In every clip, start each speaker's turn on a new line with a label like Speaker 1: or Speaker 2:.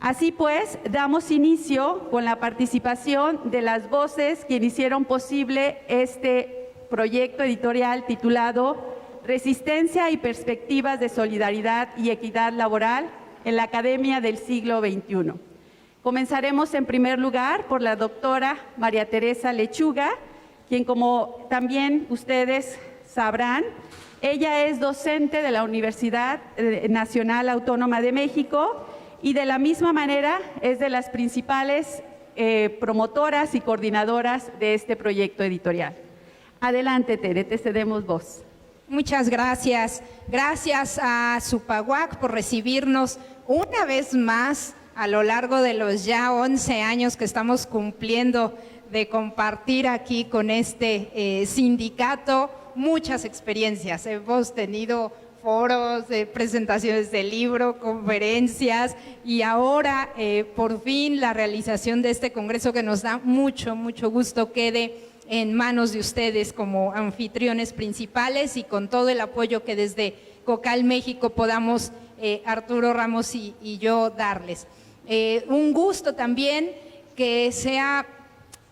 Speaker 1: Así pues, damos inicio con la participación de las voces que hicieron posible este proyecto editorial titulado Resistencia y perspectivas de solidaridad y equidad laboral en la Academia del siglo XXI. Comenzaremos en primer lugar por la doctora María Teresa Lechuga, quien, como también ustedes sabrán, ella es docente de la Universidad Nacional Autónoma de México y de la misma manera es de las principales promotoras y coordinadoras de este proyecto editorial. Adelante, Tere, te cedemos voz.
Speaker 2: Muchas gracias. Gracias a Zupahuac por recibirnos una vez más a lo largo de los ya 11 años que estamos cumpliendo de compartir aquí con este sindicato muchas experiencias. Hemos tenido foros, presentaciones de libro, conferencias y ahora por fin la realización de este congreso que nos da mucho gusto quede en manos de ustedes como anfitriones principales y con todo el apoyo que desde COCAL México podamos Arturo Ramos y yo darles. Un gusto también que sea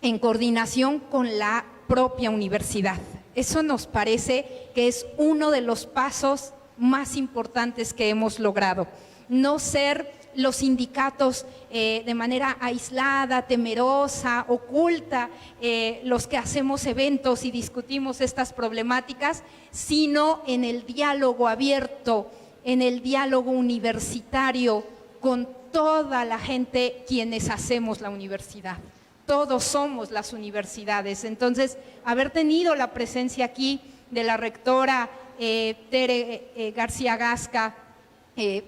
Speaker 2: en coordinación con la propia universidad. Eso nos parece que es uno de los pasos más importantes que hemos logrado. No ser los sindicatos de manera aislada, temerosa, oculta, los que hacemos eventos y discutimos estas problemáticas, sino en el diálogo abierto, en el diálogo universitario con toda la gente quienes hacemos la universidad. Todos somos las universidades. Entonces, haber tenido la presencia aquí de la rectora Tere García Gasca,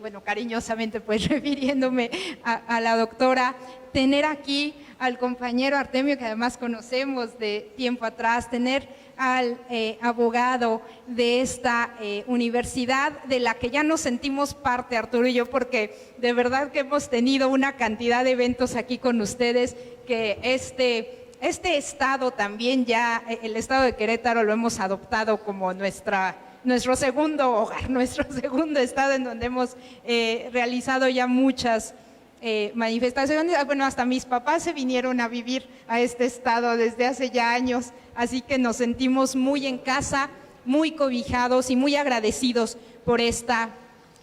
Speaker 2: bueno, cariñosamente pues refiriéndome a la doctora, tener aquí al compañero Artemio, que además conocemos de tiempo atrás, tener al abogado de esta universidad, de la que ya nos sentimos parte, Arturo y yo, porque de verdad que hemos tenido una cantidad de eventos aquí con ustedes, que este estado también ya, el estado de Querétaro lo hemos adoptado como nuestro segundo hogar, nuestro segundo estado en donde hemos realizado ya muchas manifestaciones. Bueno, hasta mis papás se vinieron a vivir a este estado desde hace ya años, así que nos sentimos muy en casa, muy cobijados y muy agradecidos por esta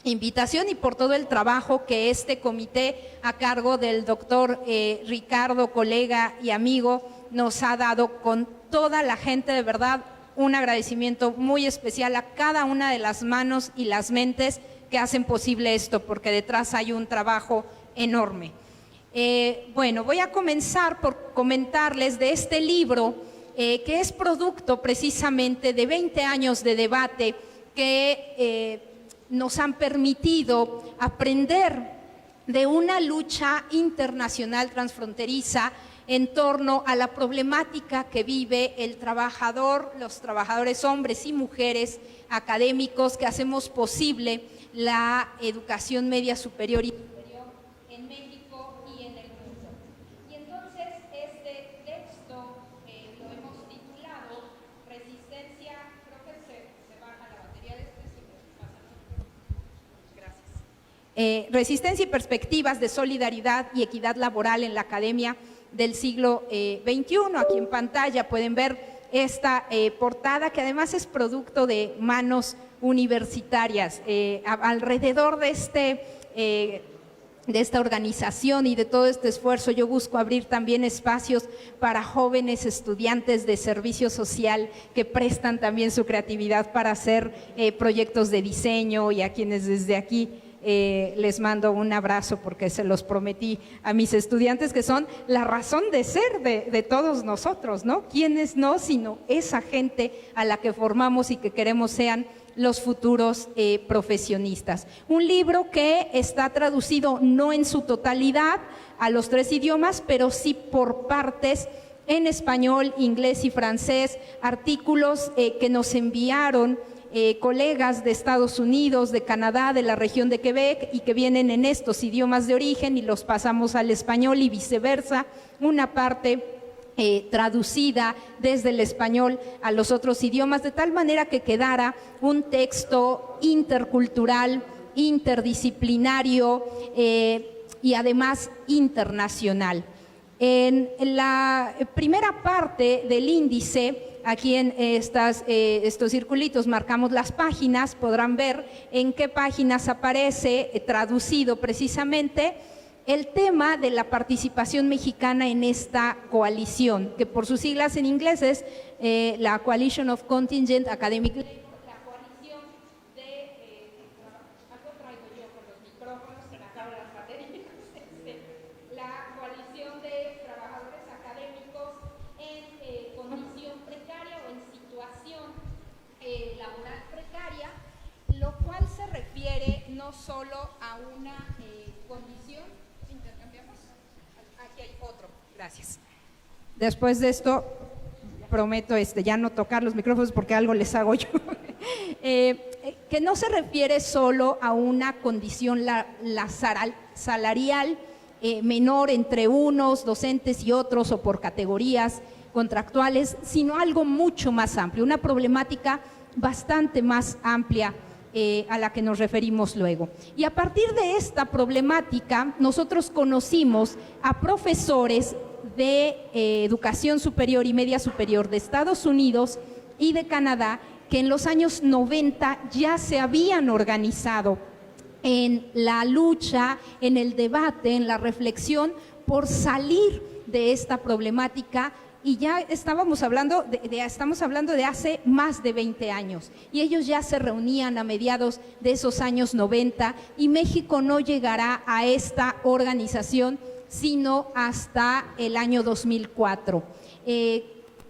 Speaker 2: invitación y por todo el trabajo que este comité a cargo del doctor Ricardo, colega y amigo, nos ha dado con toda la gente. De verdad, un agradecimiento muy especial a cada una de las manos y las mentes que hacen posible esto, porque detrás hay un trabajo enorme. Bueno, voy a comenzar por comentarles de este libro que es producto precisamente de 20 años de debate que nos han permitido aprender de una lucha internacional transfronteriza en torno a la problemática que vive el trabajador, los trabajadores hombres y mujeres académicos que hacemos posible la educación media superior y superior en México y en el mundo. Y entonces este texto lo hemos titulado Resistencia, creo que se baja la batería de este, sí, pasa, ¿no? Gracias. Resistencia y perspectivas de solidaridad y equidad laboral en la Academia del siglo XXI. Aquí en pantalla pueden ver esta portada, que además es producto de manos universitarias. Alrededor de esta organización y de todo este esfuerzo, yo busco abrir también espacios para jóvenes estudiantes de servicio social que prestan también su creatividad para hacer proyectos de diseño, y a quienes desde aquí les mando un abrazo, porque se los prometí a mis estudiantes, que son la razón de ser de todos nosotros, ¿no? ¿Quiénes no? Sino esa gente a la que formamos y que queremos sean los futuros profesionistas. Un libro que está traducido no en su totalidad a los 3 idiomas, pero sí por partes en español, inglés y francés, artículos que nos enviaron colegas de Estados Unidos, de Canadá, de la región de Quebec, y que vienen en estos idiomas de origen y los pasamos al español y viceversa, una parte traducida desde el español a los otros idiomas, de tal manera que quedara un texto intercultural, interdisciplinario, y además internacional. En la primera parte del índice, aquí en estos circulitos marcamos las páginas, podrán ver en qué páginas aparece traducido precisamente el tema de la participación mexicana en esta coalición, que por sus siglas en inglés es la Coalition of Contingent Academic Labor, la coalición de, algo traigo yo con los micrófonos, se me acaban las baterías, la coalición de trabajadores académicos en condición precaria o en situación laboral precaria, lo cual se refiere no solo a una condición. ¿Intercambiamos? Aquí hay otro. Gracias. Después de esto, prometo ya no tocar los micrófonos porque algo les hago yo. Que no se refiere solo a una condición salarial menor entre unos docentes y otros o por categorías contractuales, sino algo mucho más amplio, una problemática bastante más amplia a la que nos referimos luego. Y a partir de esta problemática, nosotros conocimos a profesores de educación superior y media superior de Estados Unidos y de Canadá, que en los años 90 ya se habían organizado en la lucha, en el debate, en la reflexión por salir de esta problemática. Y ya estamos hablando de hace más de 20 años. Y ellos ya se reunían a mediados de esos años 90 y México no llegará a esta organización sino hasta el año 2004.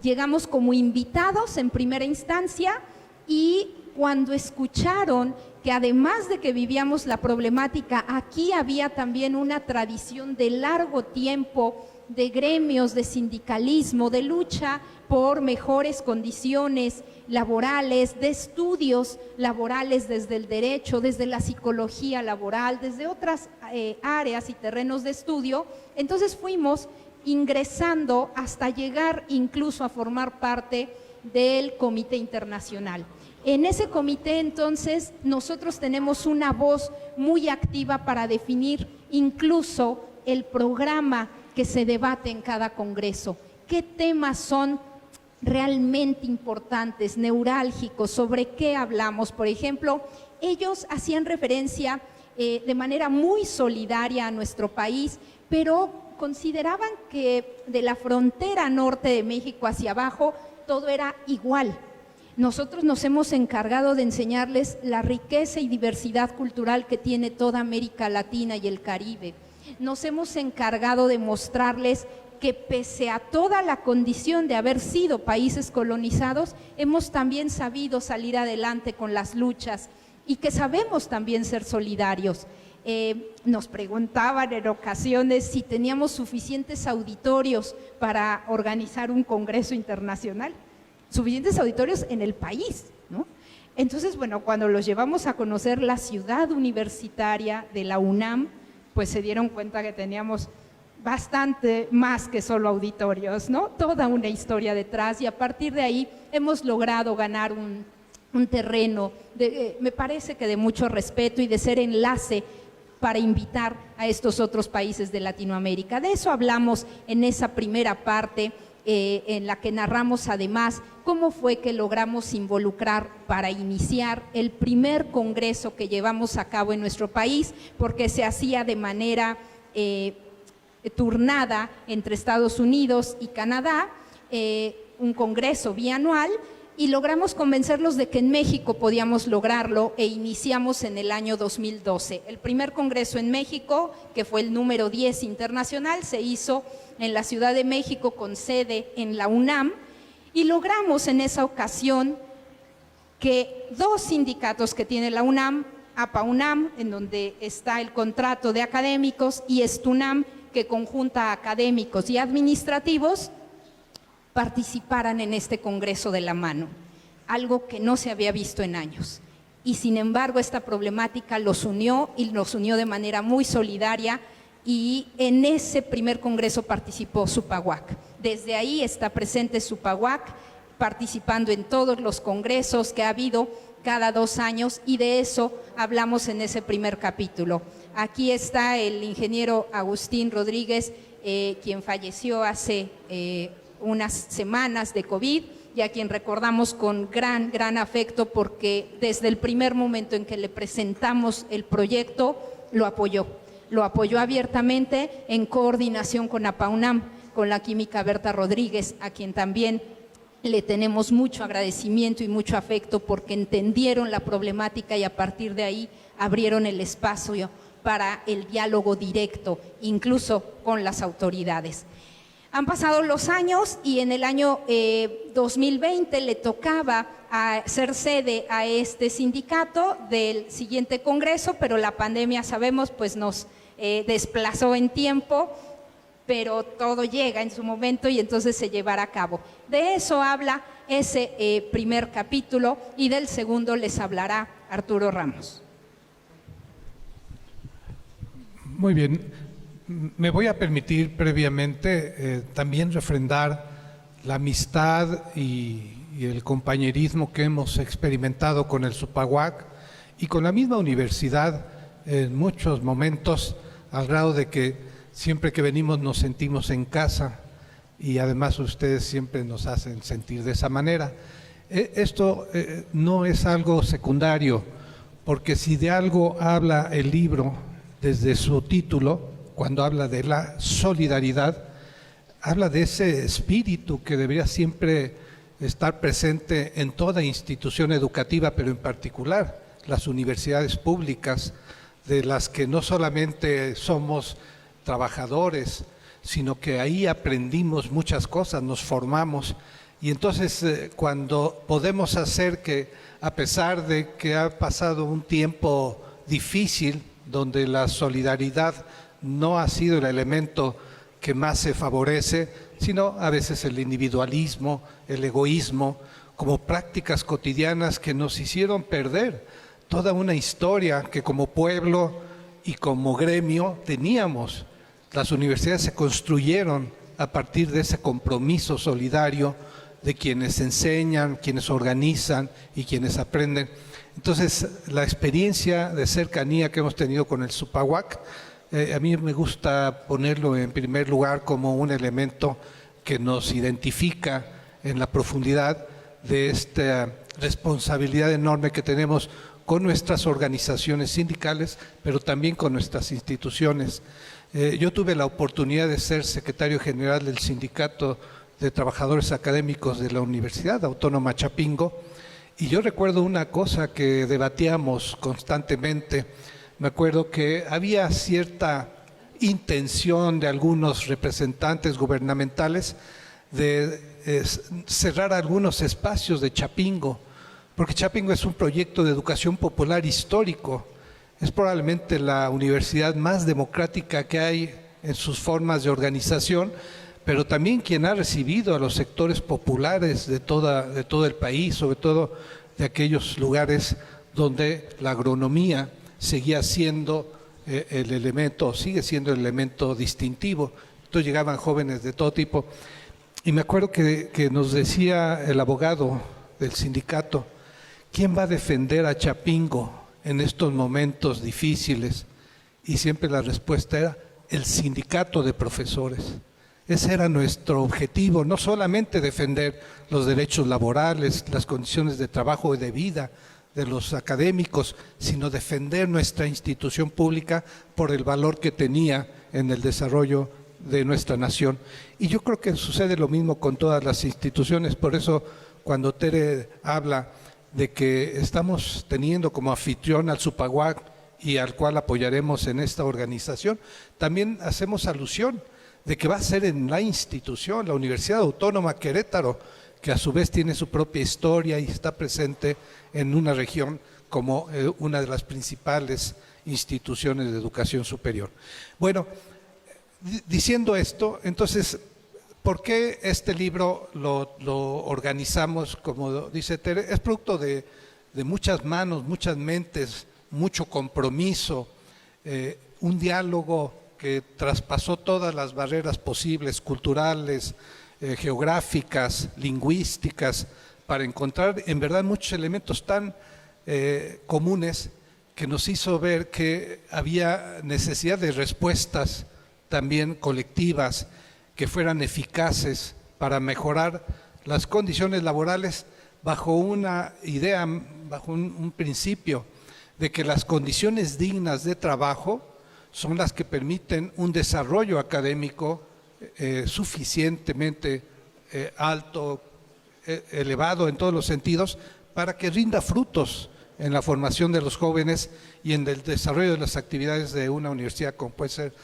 Speaker 2: Llegamos como invitados en primera instancia y cuando escucharon que además de que vivíamos la problemática, aquí había también una tradición de largo tiempo de gremios, de sindicalismo, de lucha por mejores condiciones laborales, de estudios laborales desde el derecho, desde la psicología laboral, desde otras áreas y terrenos de estudio. Entonces fuimos ingresando hasta llegar incluso a formar parte del Comité Internacional. En ese comité, entonces, nosotros tenemos una voz muy activa para definir incluso el programa que se debate en cada congreso. ¿Qué temas son realmente importantes, neurálgicos? ¿Sobre qué hablamos? Por ejemplo, ellos hacían referencia de manera muy solidaria a nuestro país, pero consideraban que de la frontera norte de México hacia abajo todo era igual. Nosotros nos hemos encargado de enseñarles la riqueza y diversidad cultural que tiene toda América Latina y el Caribe. Nos hemos encargado de mostrarles que pese a toda la condición de haber sido países colonizados, hemos también sabido salir adelante con las luchas y que sabemos también ser solidarios. Nos preguntaban en ocasiones si teníamos suficientes auditorios para organizar un congreso internacional, suficientes auditorios en el país, ¿no? Entonces, bueno, cuando los llevamos a conocer la ciudad universitaria de la UNAM, pues se dieron cuenta que teníamos bastante más que solo auditorios, ¿no? Toda una historia detrás, y a partir de ahí hemos logrado ganar un terreno, me parece que de mucho respeto y de ser enlace para invitar a estos otros países de Latinoamérica. De eso hablamos en esa primera parte, en la que narramos además cómo fue que logramos involucrar para iniciar el primer congreso que llevamos a cabo en nuestro país, porque se hacía de manera turnada entre Estados Unidos y Canadá, un congreso bianual, y logramos convencerlos de que en México podíamos lograrlo e iniciamos en el año 2012. El primer congreso en México, que fue el número 10 internacional, se hizo en la Ciudad de México con sede en la UNAM, y logramos en esa ocasión que dos sindicatos que tiene la UNAM, APA-UNAM, en donde está el contrato de académicos, y ESTUNAM, que conjunta académicos y administrativos, participaran en este Congreso de la Mano, algo que no se había visto en años. Y sin embargo, esta problemática los unió, y los unió de manera muy solidaria, y en ese primer congreso participó Supaguac. Desde ahí está presente Supaguac, participando en todos los congresos que ha habido cada 2 años, y de eso hablamos en ese primer capítulo. Aquí está el ingeniero Agustín Rodríguez, quien falleció hace unas semanas de COVID, y a quien recordamos con gran afecto, porque desde el primer momento en que le presentamos el proyecto lo apoyó abiertamente en coordinación con APAUNAM, con la química Berta Rodríguez, a quien también le tenemos mucho agradecimiento y mucho afecto, porque entendieron la problemática y a partir de ahí abrieron el espacio para el diálogo directo, incluso con las autoridades. Han pasado los años y en el año 2020 le tocaba ser sede a este sindicato del siguiente congreso, pero la pandemia, sabemos, pues nos desplazó en tiempo, pero todo llega en su momento y entonces se llevará a cabo. De eso habla ese primer capítulo, y del segundo les hablará Arturo Ramos.
Speaker 3: Muy bien. Me voy a permitir previamente también refrendar la amistad y el compañerismo que hemos experimentado con el Supaguac y con la misma universidad en muchos momentos, al grado de que siempre que venimos nos sentimos en casa, y además ustedes siempre nos hacen sentir de esa manera. Esto no es algo secundario, porque si de algo habla el libro desde su título, cuando habla de la solidaridad, habla de ese espíritu que debería siempre estar presente en toda institución educativa, pero en particular las universidades públicas, de las que no solamente somos trabajadores, sino que ahí aprendimos muchas cosas, nos formamos. Y entonces cuando podemos hacer que, a pesar de que ha pasado un tiempo difícil, donde la solidaridad no ha sido el elemento que más se favorece, sino a veces el individualismo, el egoísmo, como prácticas cotidianas que nos hicieron perder toda una historia que como pueblo y como gremio teníamos. Las universidades se construyeron a partir de ese compromiso solidario de quienes enseñan, quienes organizan y quienes aprenden. Entonces, la experiencia de cercanía que hemos tenido con el Supaguac, a mí me gusta ponerlo en primer lugar como un elemento que nos identifica en la profundidad de esta responsabilidad enorme que tenemos con nuestras organizaciones sindicales, pero también con nuestras instituciones. Yo tuve la oportunidad de ser secretario general del Sindicato de Trabajadores Académicos de la Universidad Autónoma Chapingo, y yo recuerdo una cosa que debatíamos constantemente. Me acuerdo que había cierta intención de algunos representantes gubernamentales de cerrar algunos espacios de Chapingo, porque Chapingo es un proyecto de educación popular histórico. Es probablemente la universidad más democrática que hay en sus formas de organización, pero también quien ha recibido a los sectores populares de todo el país, sobre todo de aquellos lugares donde la agronomía seguía siendo el elemento, sigue siendo el elemento distintivo. Entonces llegaban jóvenes de todo tipo. Y me acuerdo que nos decía el abogado del sindicato: ¿quién va a defender a Chapingo en estos momentos difíciles? Y siempre la respuesta era el sindicato de profesores. Ese era nuestro objetivo, no solamente defender los derechos laborales, las condiciones de trabajo y de vida de los académicos, sino defender nuestra institución pública por el valor que tenía en el desarrollo de nuestra nación. Y yo creo que sucede lo mismo con todas las instituciones. Por eso cuando Tere habla de que estamos teniendo como anfitrión al Supaguac y al cual apoyaremos en esta organización, también hacemos alusión de que va a ser en la institución, la Universidad Autónoma Querétaro, que a su vez tiene su propia historia y está presente en una región como una de las principales instituciones de educación superior. Bueno, diciendo esto, entonces, ¿por qué este libro lo organizamos? Como dice Tere, es producto de muchas manos, muchas mentes, mucho compromiso, un diálogo que traspasó todas las barreras posibles, culturales, geográficas, lingüísticas, para encontrar en verdad muchos elementos tan comunes que nos hizo ver que había necesidad de respuestas también colectivas que fueran eficaces para mejorar las condiciones laborales bajo una idea, bajo un principio de que las condiciones dignas de trabajo son las que permiten un desarrollo académico suficientemente alto, elevado en todos los sentidos, para que rinda frutos en la formación de los jóvenes y en el desarrollo de las actividades de una universidad, como puede ser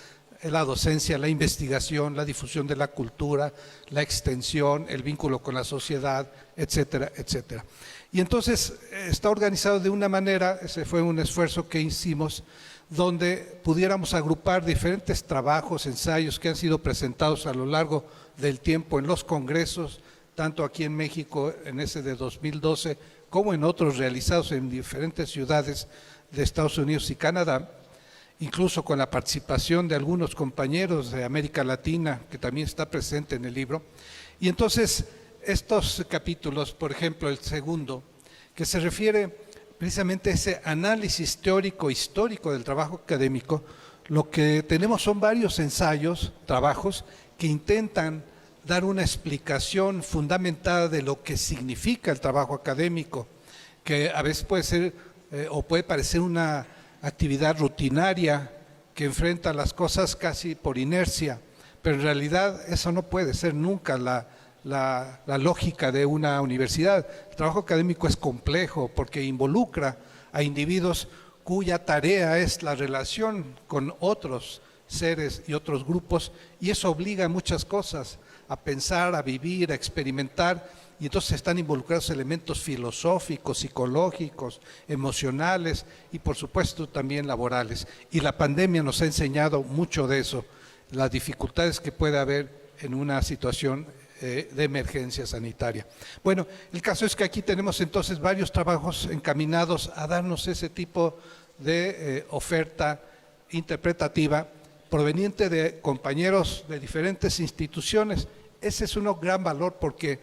Speaker 3: la docencia, la investigación, la difusión de la cultura, la extensión, el vínculo con la sociedad, etcétera, etcétera. Y entonces está organizado de una manera, ese fue un esfuerzo que hicimos, donde pudiéramos agrupar diferentes trabajos, ensayos que han sido presentados a lo largo del tiempo en los congresos, tanto aquí en México, en ese de 2012, como en otros realizados en diferentes ciudades de Estados Unidos y Canadá, incluso con la participación de algunos compañeros de América Latina, que también está presente en el libro. Y entonces, estos capítulos, por ejemplo, el segundo, que se refiere precisamente a ese análisis teórico histórico del trabajo académico, lo que tenemos son varios ensayos, trabajos, que intentan dar una explicación fundamentada de lo que significa el trabajo académico, que a veces puede ser o puede parecer una actividad rutinaria que enfrenta las cosas casi por inercia, pero en realidad eso no puede ser nunca la lógica de una universidad. El trabajo académico es complejo porque involucra a individuos cuya tarea es la relación con otros seres y otros grupos, y eso obliga a muchas cosas, a pensar, a vivir, a experimentar, y entonces están involucrados elementos filosóficos, psicológicos, emocionales y por supuesto también laborales. Y la pandemia nos ha enseñado mucho de eso, las dificultades que puede haber en una situación de emergencia sanitaria. Bueno, el caso es que aquí tenemos entonces varios trabajos encaminados a darnos ese tipo de oferta interpretativa proveniente de compañeros de diferentes instituciones. Ese es un gran valor porque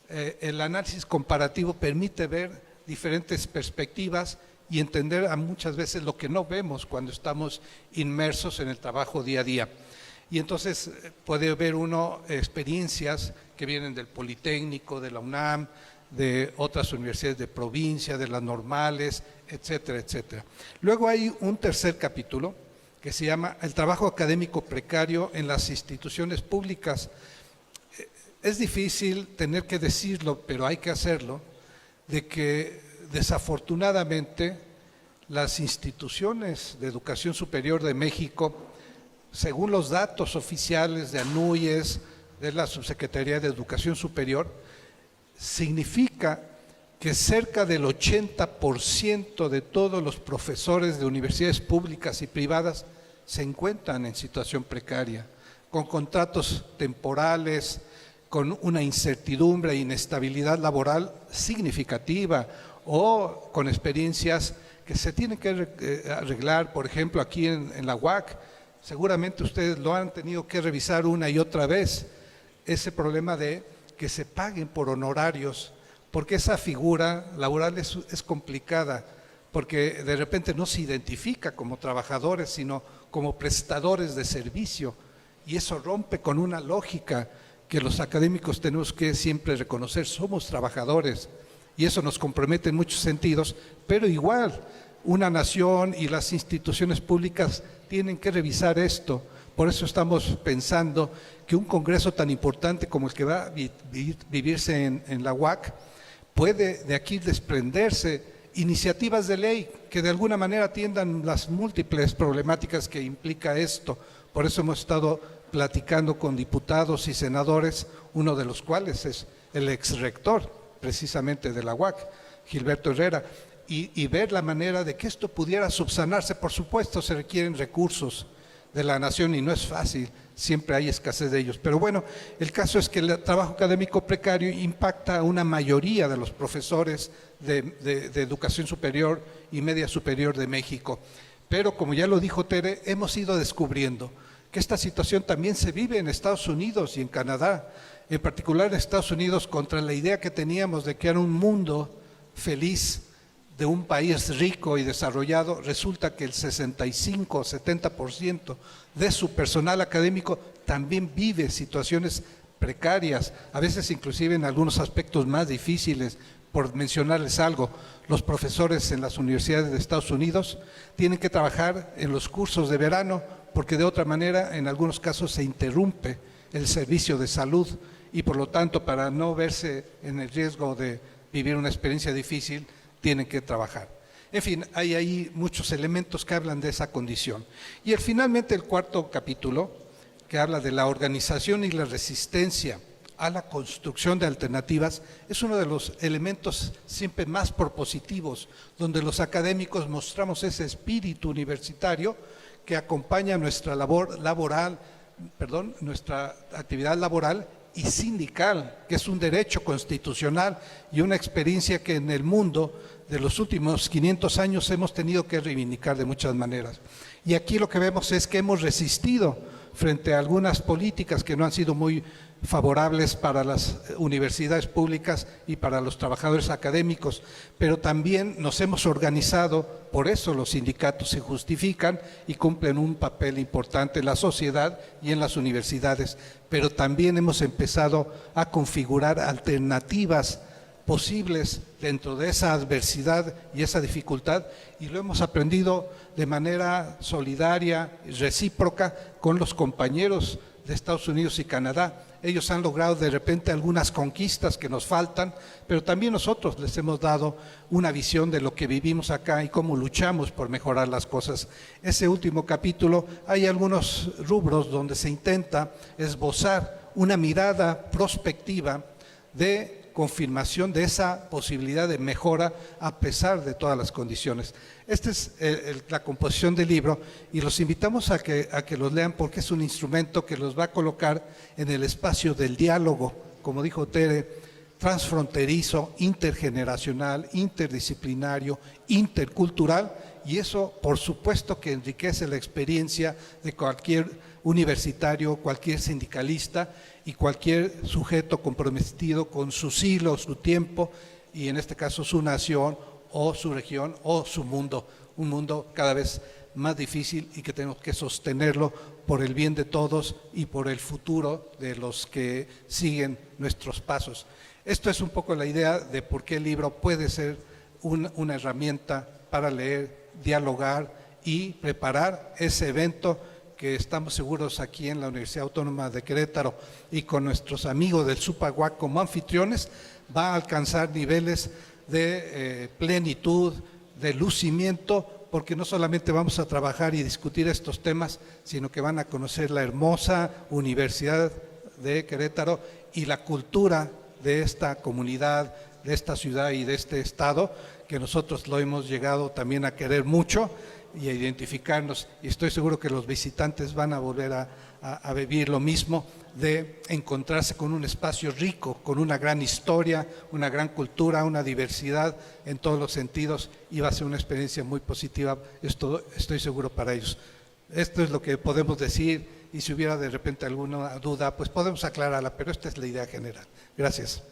Speaker 3: el análisis comparativo permite ver diferentes perspectivas y entender a muchas veces lo que no vemos cuando estamos inmersos en el trabajo día a día. Y entonces puede ver uno experiencias que vienen del Politécnico, de la UNAM, de otras universidades de provincia, de las normales, etcétera, etcétera. Luego hay un tercer capítulo que se llama El trabajo académico precario en las instituciones públicas. Es difícil tener que decirlo, pero hay que hacerlo, de que desafortunadamente las instituciones de educación superior de México, según los datos oficiales de ANUYES, de la Subsecretaría de Educación Superior, significa que cerca del 80% de todos los profesores de universidades públicas y privadas se encuentran en situación precaria, con contratos temporales, con una incertidumbre e inestabilidad laboral significativa o con experiencias que se tienen que arreglar. Por ejemplo, aquí en la UAC, seguramente ustedes lo han tenido que revisar una y otra vez, ese problema de que se paguen por honorarios, porque esa figura laboral es complicada, porque de repente no se identifica como trabajadores, sino como prestadores de servicio, y eso rompe con una lógica que los académicos tenemos que siempre reconocer: somos trabajadores, y eso nos compromete en muchos sentidos, pero igual una nación y las instituciones públicas tienen que revisar esto. Por eso estamos pensando que un congreso tan importante como el que va a vivirse en la UAC puede de aquí desprenderse iniciativas de ley que de alguna manera atiendan las múltiples problemáticas que implica esto. Por eso hemos estado platicando con diputados y senadores, uno de los cuales es el exrector precisamente de la UAC, Gilberto Herrera, y ver la manera de que esto pudiera subsanarse. Por supuesto, se requieren recursos de la nación y no es fácil, siempre hay escasez de ellos. Pero bueno, el caso es que el trabajo académico precario impacta a una mayoría de los profesores de educación superior y media superior de México. Pero como ya lo dijo Tere, hemos ido descubriendo que esta situación también se vive en Estados Unidos y en Canadá, en particular en Estados Unidos, contra la idea que teníamos de que era un mundo feliz de un país rico y desarrollado, resulta que el 65 o 70% de su personal académico también vive situaciones precarias, a veces inclusive en algunos aspectos más difíciles. Por mencionarles algo, los profesores en las universidades de Estados Unidos tienen que trabajar en los cursos de verano porque de otra manera en algunos casos se interrumpe el servicio de salud y por lo tanto para no verse en el riesgo de vivir una experiencia difícil tienen que trabajar. En fin, hay ahí muchos elementos que hablan de esa condición. Y finalmente el cuarto capítulo, que habla de la organización y la resistencia a la construcción de alternativas, es uno de los elementos siempre más propositivos, donde los académicos mostramos ese espíritu universitario que acompaña nuestra nuestra actividad laboral y sindical, que es un derecho constitucional y una experiencia que en el mundo de los últimos 500 años hemos tenido que reivindicar de muchas maneras. Y aquí lo que vemos es que hemos resistido frente a algunas políticas que no han sido muy favorables para las universidades públicas y para los trabajadores académicos, pero también nos hemos organizado, por eso los sindicatos se justifican y cumplen un papel importante en la sociedad y en las universidades, pero también hemos empezado a configurar alternativas posibles dentro de esa adversidad y esa dificultad, y lo hemos aprendido de manera solidaria y recíproca con los compañeros de Estados Unidos y Canadá. Ellos han logrado de repente algunas conquistas que nos faltan, pero también nosotros les hemos dado una visión de lo que vivimos acá y cómo luchamos por mejorar las cosas. Ese último capítulo hay algunos rubros donde se intenta esbozar una mirada prospectiva de confirmación de esa posibilidad de mejora a pesar de todas las condiciones. Esta es la composición del libro y los invitamos a que los lean porque es un instrumento que los va a colocar en el espacio del diálogo, como dijo Tere, transfronterizo, intergeneracional, interdisciplinario, intercultural, y eso por supuesto que enriquece la experiencia de cualquier universitario, cualquier sindicalista y cualquier sujeto comprometido con su siglo, su tiempo y en este caso su nación o su región o su mundo, un mundo cada vez más difícil y que tenemos que sostenerlo por el bien de todos y por el futuro de los que siguen nuestros pasos. Esto es un poco la idea de por qué el libro puede ser una herramienta para leer, dialogar y preparar ese evento que estamos seguros aquí en la Universidad Autónoma de Querétaro y con nuestros amigos del SUPAGUAC como anfitriones, va a alcanzar niveles de plenitud, de lucimiento, porque no solamente vamos a trabajar y discutir estos temas, sino que van a conocer la hermosa Universidad de Querétaro y la cultura de esta comunidad, de esta ciudad y de este estado, que nosotros lo hemos llegado también a querer mucho y a identificarnos, y estoy seguro que los visitantes van a volver a vivir lo mismo, de encontrarse con un espacio rico, con una gran historia, una gran cultura, una diversidad en todos los sentidos, y va a ser una experiencia muy positiva, estoy seguro para ellos. Esto es lo que podemos decir, y si hubiera de repente alguna duda, pues podemos aclararla, pero esta es la idea general. Gracias.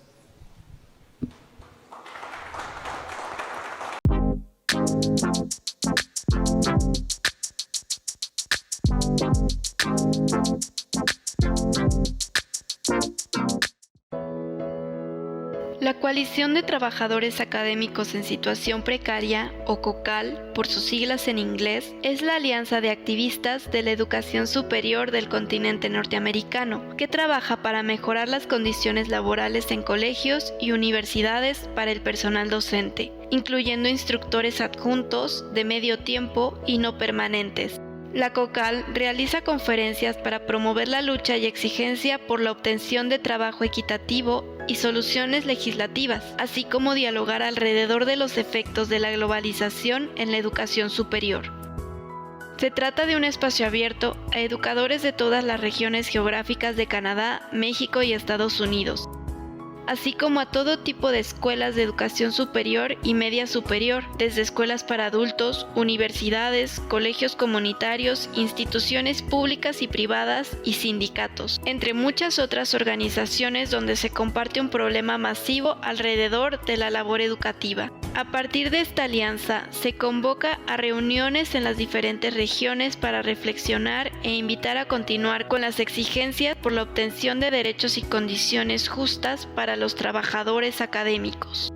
Speaker 4: La Coalición de Trabajadores Académicos en Situación Precaria, o COCAL, por sus siglas en inglés, es la alianza de activistas de la educación superior del continente norteamericano, que trabaja para mejorar las condiciones laborales en colegios y universidades para el personal docente, incluyendo instructores adjuntos, de medio tiempo y no permanentes. La COCAL realiza conferencias para promover la lucha y exigencia por la obtención de trabajo equitativo y soluciones legislativas, así como dialogar alrededor de los efectos de la globalización en la educación superior. Se trata de un espacio abierto a educadores de todas las regiones geográficas de Canadá, México y Estados Unidos, así como a todo tipo de escuelas de educación superior y media superior, desde escuelas para adultos, universidades, colegios comunitarios, instituciones públicas y privadas y sindicatos, entre muchas otras organizaciones donde se comparte un problema masivo alrededor de la labor educativa. A partir de esta alianza, se convoca a reuniones en las diferentes regiones para reflexionar e invitar a continuar con las exigencias por la obtención de derechos y condiciones justas para los trabajadores académicos.